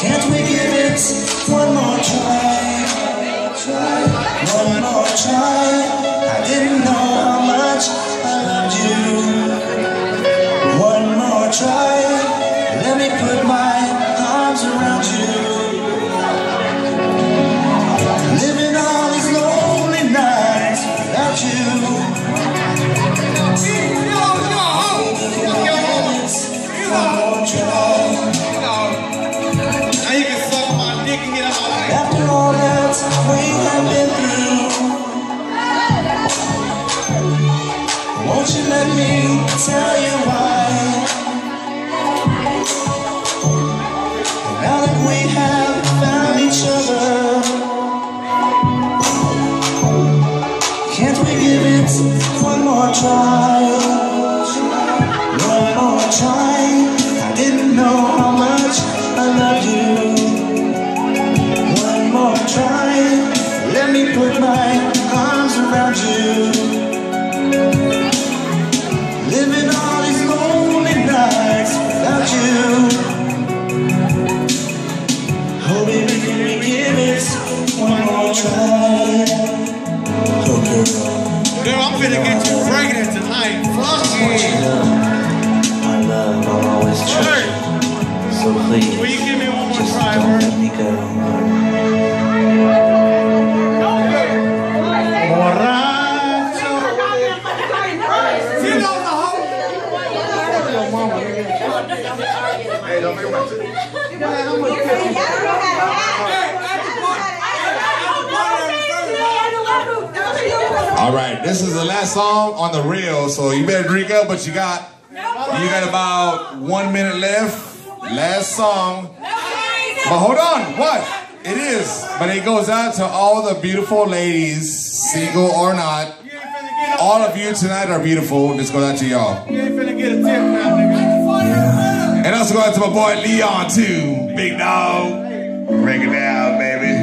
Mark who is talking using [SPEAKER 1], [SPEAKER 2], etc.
[SPEAKER 1] Can't we give it one more try? One more try. I didn't know how much I loved you. One more try. Let me put my arms around you. Living all these lonely nights without you. One more try.
[SPEAKER 2] Now you can suck my dick and get out my way.
[SPEAKER 1] After all that we have been through, won't you let me tell you why? Now that we have found each other, can't we give it one more try? One more try. I didn't know how much I love you. One more try. Let me put my arms around you. Living all these lonely nights without you. Oh baby, can we give it one more try? Oh girl,
[SPEAKER 2] Girl, I'm finna get you pregnant tonight. Fuck you.
[SPEAKER 1] my love, I'll always try. So please,
[SPEAKER 2] Will you give me one more
[SPEAKER 1] just
[SPEAKER 2] try,
[SPEAKER 1] don't
[SPEAKER 2] Bert?
[SPEAKER 1] let me go.
[SPEAKER 2] You know the whole.
[SPEAKER 3] Hey, don't make my All right, this is the last song on the reel, so you better drink up what you got. You got about 1 minute left. Last song. But hold on, what? It is. But it goes out to all the beautiful ladies, single or not.
[SPEAKER 2] You ain't finna get up.
[SPEAKER 3] All of you tonight are beautiful. This goes out to y'all.
[SPEAKER 2] You ain't finna get a tip now, nigga.
[SPEAKER 3] And also go out to my boy Leon too. Big dog. Break it down, baby.